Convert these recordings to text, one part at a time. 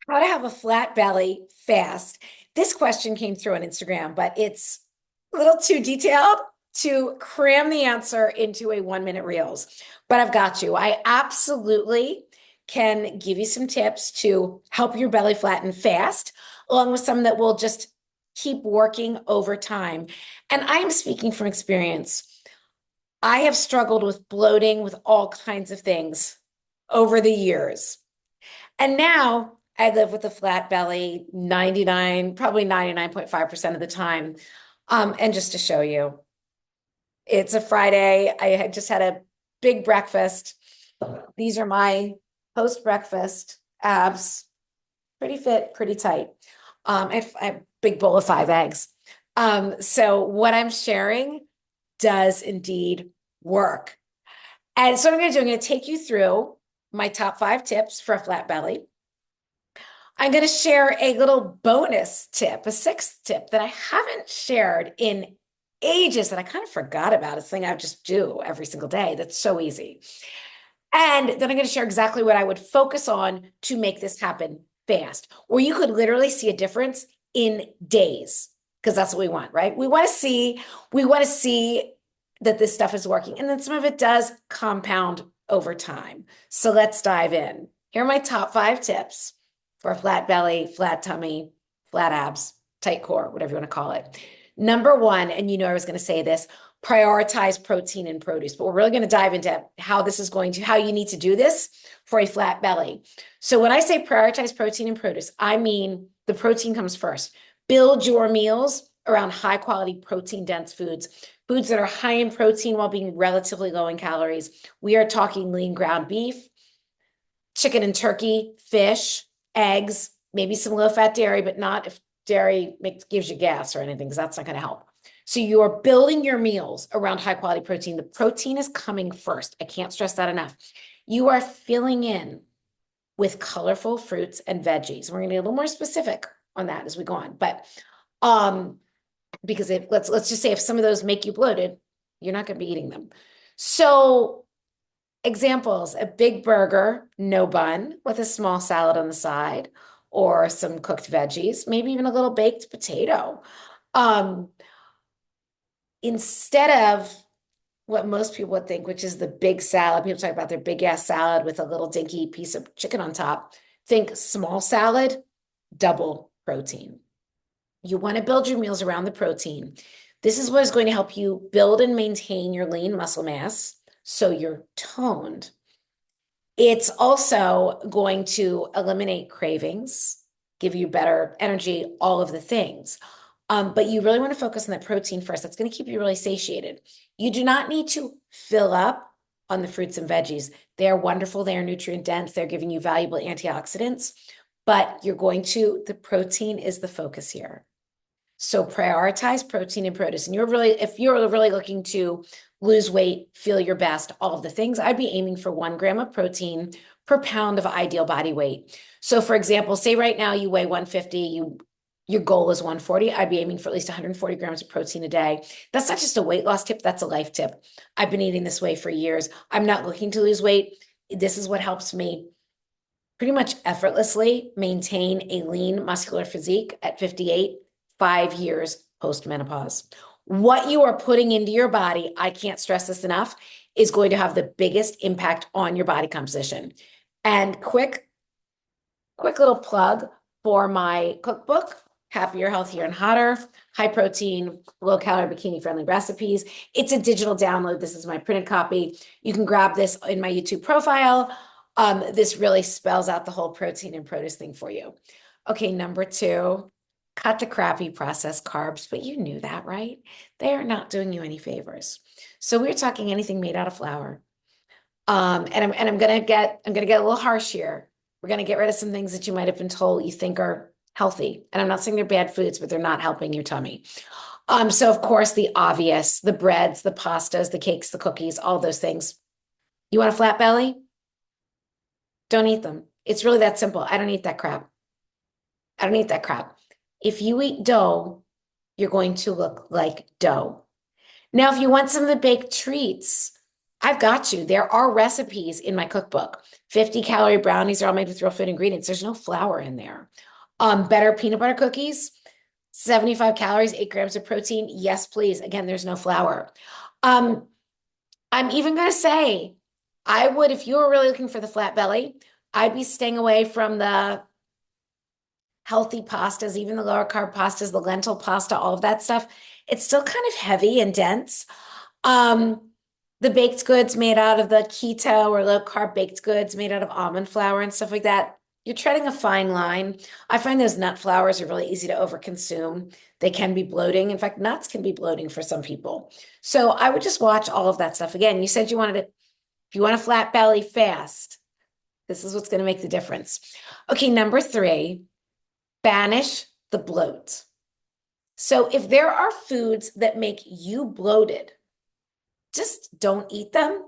How to have a flat belly fast. This question came through on Instagram, but it's a little too detailed to cram the answer into a 1 minute reels. But I've got you. I absolutely can give you some tips to help your belly flatten fast, along with some that will just keep working over time. And I am speaking from experience. I have struggled with bloating with all kinds of things over the years. And now I live with a flat belly 99, probably 99.5% of the time. And just to show you, it's a Friday. I had just had a big breakfast. These are my post breakfast abs, pretty fit, pretty tight. I have a big bowl of 5 eggs. So what I'm sharing does indeed work. And so what I'm going to take you through my top 5 tips for a flat belly. I'm going to share a little bonus tip, a 6th tip that I haven't shared in ages that I kind of forgot about. It's a thing I just do every single day. That's so easy. And then I'm going to share exactly what I would focus on to make this happen fast, or you could literally see a difference in days, because that's what we want, right? We want to see that this stuff is working. And then some of it does compound over time. So let's dive in. Here are my top 5 tips for a flat belly, flat tummy, flat abs, tight core, whatever you want to call it. Number 1, and you know I was going to say this, prioritize protein and produce, but we're really going to dive into how you need to do this for a flat belly. So when I say prioritize protein and produce, I mean the protein comes first. Build your meals around high quality protein dense foods that are high in protein while being relatively low in calories. We are talking lean ground beef, chicken and turkey, fish, eggs, maybe some low fat dairy, but not if dairy gives you gas or anything, because that's not going to help. So you're building your meals around high quality protein. The protein is coming first. I can't stress that enough. You are filling in with colorful fruits and veggies. We're going to get a little more specific on that as we go on. But because let's just say if some of those make you bloated, you're not going to be eating them. So examples, a big burger, no bun, with a small salad on the side, or some cooked veggies, maybe even a little baked potato. Instead of what most people would think, which is the big salad, people talk about their big ass salad with a little dinky piece of chicken on top. Think small salad, double protein. You want to build your meals around the protein. This is what is going to help you build and maintain your lean muscle mass so you're toned. It's also going to eliminate cravings, give you better energy, all of the things. But you really want to focus on that protein first. That's going to keep you really satiated. You do not need to fill up on the fruits and veggies. They are wonderful. They are nutrient dense. They're giving you valuable antioxidants, but the protein is the focus here. So prioritize protein and produce. And if you're really looking to lose weight, feel your best, all of the things, I'd be aiming for 1 gram of protein per pound of ideal body weight. So for example, say right now you weigh 150, your goal is 140. I'd be aiming for at least 140 grams of protein a day. That's not just a weight loss tip, that's a life tip. I've been eating this way for years. I'm not looking to lose weight. This is what helps me pretty much effortlessly maintain a lean muscular physique at 58, 5 years post-menopause. What you are putting into your body, I can't stress this enough, is going to have the biggest impact on your body composition. And quick little plug for my cookbook, Happier, Healthier, and Hotter, high protein, low calorie, bikini friendly recipes. It's a digital download. This is my printed copy. You can grab this in my YouTube profile. This really spells out the whole protein and produce thing for you. Okay, number 2, cut the crappy processed carbs, but you knew that, right? They are not doing you any favors. So we're talking anything made out of flour. And I'm gonna get a little harsh here. We're gonna get rid of some things that you might have been told you think are healthy. And I'm not saying they're bad foods, but they're not helping your tummy. So of course the obvious, the breads, the pastas, the cakes, the cookies, all those things. You want a flat belly? Don't eat them. It's really that simple. I don't eat that crap. I don't eat that crap. If you eat dough, you're going to look like dough. Now, if you want some of the baked treats, I've got you. There are recipes in my cookbook. 50-calorie brownies are all made with real food ingredients. There's no flour in there. Better peanut butter cookies, 75 calories, 8 grams of protein. Yes, please. Again, there's no flour. Um, I'm even going to say, I would, if you were really looking for the flat belly, I'd be staying away from the healthy pastas, even the lower carb pastas, the lentil pasta, all of that stuff. It's still kind of heavy and dense. Um, the baked goods made out of the keto or low carb baked goods made out of almond flour and stuff like that. You're treading a fine line. I find those nut flours are really easy to overconsume. They can be bloating. In fact, nuts can be bloating for some people. So I would just watch all of that stuff. Again, you said you wanted to, if you want a flat belly fast, this is what's going to make the difference. Okay, number 3, banish the bloat. So if there are foods that make you bloated, just don't eat them,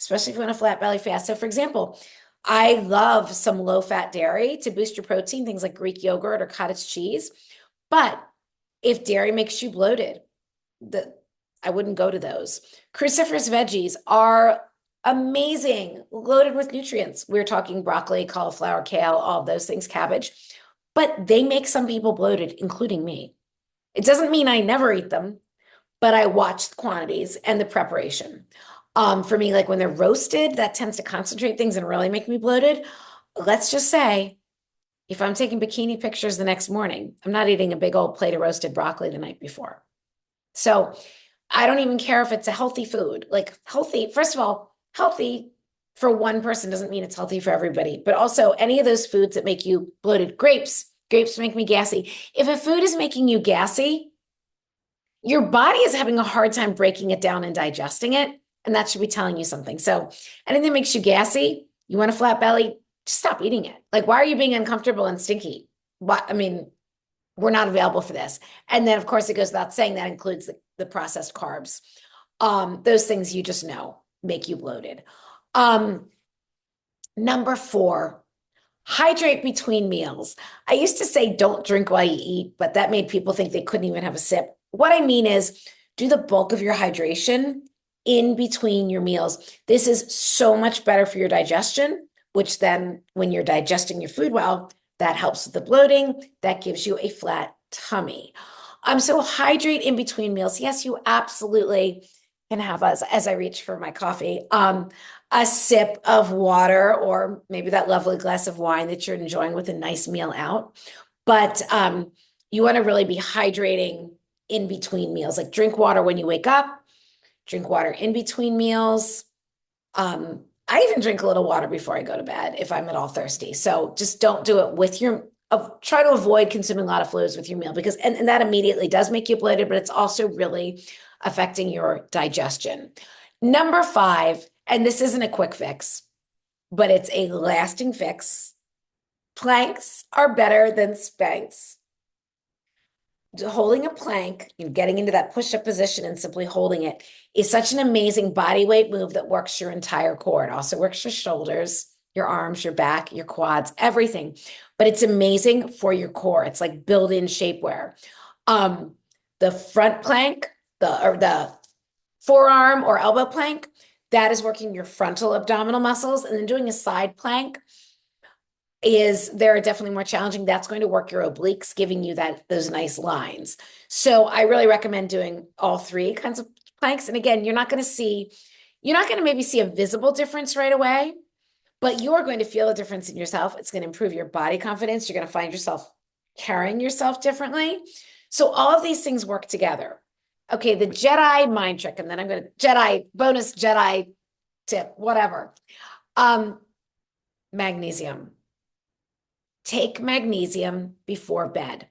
especially if you want a flat belly fast. So for example, I love some low-fat dairy to boost your protein, things like Greek yogurt or cottage cheese. But if dairy makes you bloated, I wouldn't go to those. Cruciferous veggies are amazing, loaded with nutrients. We're talking broccoli, cauliflower, kale, all of those things, cabbage. But they make some people bloated, including me. It doesn't mean I never eat them, but I watch the quantities and the preparation. For me, like when they're roasted, that tends to concentrate things and really make me bloated. Let's just say, if I'm taking bikini pictures the next morning, I'm not eating a big old plate of roasted broccoli the night before. So I don't even care if it's a healthy food. Like healthy, first of all, healthy for one person doesn't mean it's healthy for everybody. But also any of those foods that make you bloated, grapes make me gassy. If a food is making you gassy, your body is having a hard time breaking it down and digesting it. And that should be telling you something. So anything that makes you gassy, you want a flat belly, just stop eating it. Like, why are you being uncomfortable and stinky? What, I mean, we're not available for this. And then, of course, it goes without saying that includes the processed carbs. Those things you just know make you bloated. Number 4, hydrate between meals. I used to say don't drink while you eat, but that made people think they couldn't even have a sip. What I mean is do the bulk of your hydration in between your meals. This is so much better for your digestion, which then when you're digesting your food well, that helps with the bloating. That gives you a flat tummy. So hydrate in between meals. Yes, you absolutely can have, as I reach for my coffee, a sip of water or maybe that lovely glass of wine that you're enjoying with a nice meal out. But you want to really be hydrating in between meals. Like drink water when you wake up, drink water in between meals. I even drink a little water before I go to bed if I'm at all thirsty. So just don't do it with your, try to avoid consuming a lot of fluids with your meal because, and that immediately does make you bloated, but it's also really affecting your digestion. Number 5, and this isn't a quick fix, but it's a lasting fix. Planks are better than spanks. Holding a plank and getting into that push-up position and simply holding it is such an amazing body weight move that works your entire core. It also works your shoulders, your arms, your back, your quads, everything. But it's amazing for your core. It's like built-in shapewear. The front plank, the forearm or elbow plank, that is working your frontal abdominal muscles. And then doing a side plank they're definitely more challenging. That's going to work your obliques, giving you those nice lines. So I really recommend doing all 3 kinds of planks. And again, you're not going to maybe see a visible difference right away, but you're going to feel a difference in yourself. It's going to improve your body confidence. You're going to find yourself carrying yourself differently. So all of these things work together. Okay, the Jedi mind trick, and then I'm going to bonus Jedi tip, whatever. Magnesium. Take magnesium before bed.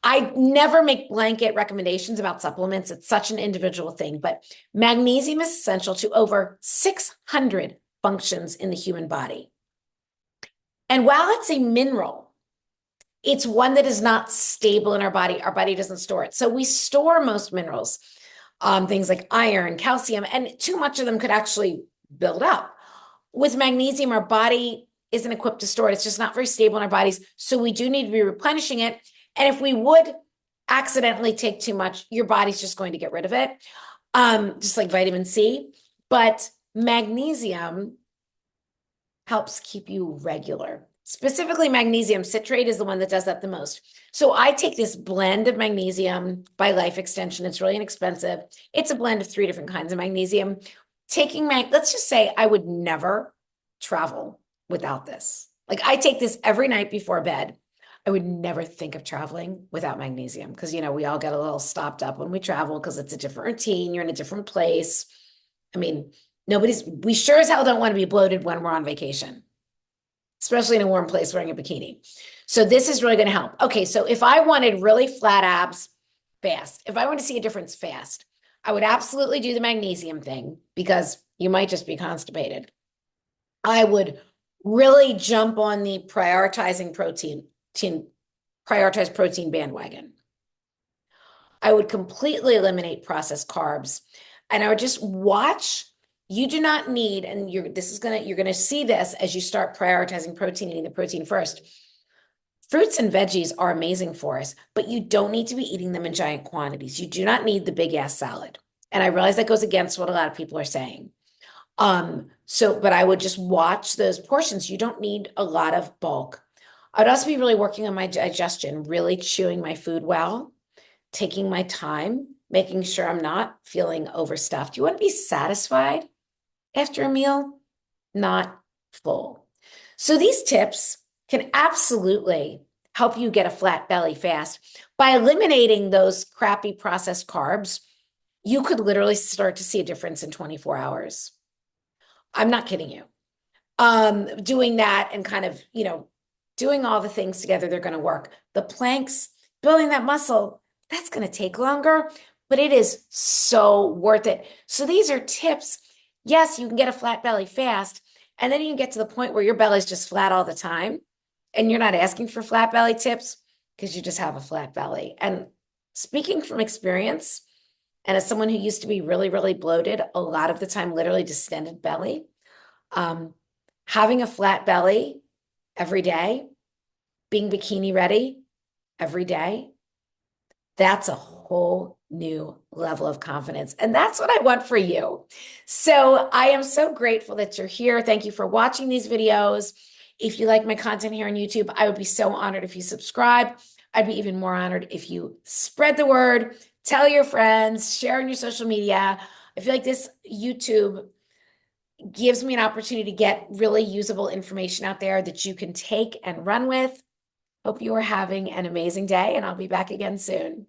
I never make blanket recommendations about supplements. It's such an individual thing, but magnesium is essential to over 600 functions in the human body. And while it's a mineral, it's one that is not stable in our body. Our body doesn't store it. So we store most minerals, things like iron, calcium, and too much of them could actually build up. With magnesium, our body isn't equipped to store it. It's just not very stable in our bodies. So we do need to be replenishing it. And if we would accidentally take too much, your body's just going to get rid of it. just like vitamin C. But magnesium helps keep you regular. Specifically, magnesium citrate is the one that does that the most. So I take this blend of magnesium by Life Extension. It's really inexpensive. It's a blend of 3 different kinds of magnesium. Let's just say I would never travel without this. Like I take this every night before bed. I would never think of traveling without magnesium because, we all get a little stopped up when we travel because it's a different routine. You're in a different place. I mean, we sure as hell don't want to be bloated when we're on vacation, especially in a warm place wearing a bikini. So this is really going to help. Okay, so if I wanted really flat abs fast, if I want to see a difference fast, I would absolutely do the magnesium thing because you might just be constipated. I would really jump on the prioritize protein bandwagon. I would completely eliminate processed carbs and I would just watch. You do not need, and you're going to see this as you start prioritizing protein, eating the protein first. Fruits and veggies are amazing for us, but you don't need to be eating them in giant quantities. You do not need the big ass salad. And I realize that goes against what a lot of people are saying. But I would just watch those portions. You don't need a lot of bulk. I'd also be really working on my digestion, really chewing my food well, taking my time, making sure I'm not feeling overstuffed. You want to be satisfied after a meal, not full. So these tips can absolutely help you get a flat belly fast. By eliminating those crappy processed carbs, you could literally start to see a difference in 24 hours. I'm not kidding you. Doing that and kind of, doing all the things together, they're going to work. The planks, building that muscle, that's going to take longer, but it is so worth it. So these are tips. Yes, you can get a flat belly fast, and then you can get to the point where your belly's just flat all the time, and you're not asking for flat belly tips because you just have a flat belly. And speaking from experience, and as someone who used to be really, really bloated, a lot of the time, literally distended belly, having a flat belly every day, being bikini ready every day, that's a whole new level of confidence. And that's what I want for you. So I am so grateful that you're here. Thank you for watching these videos. If you like my content here on YouTube, I would be so honored if you subscribe. I'd be even more honored if you spread the word, tell your friends, share on your social media. I feel like this YouTube gives me an opportunity to get really usable information out there that you can take and run with. Hope you are having an amazing day, and I'll be back again soon.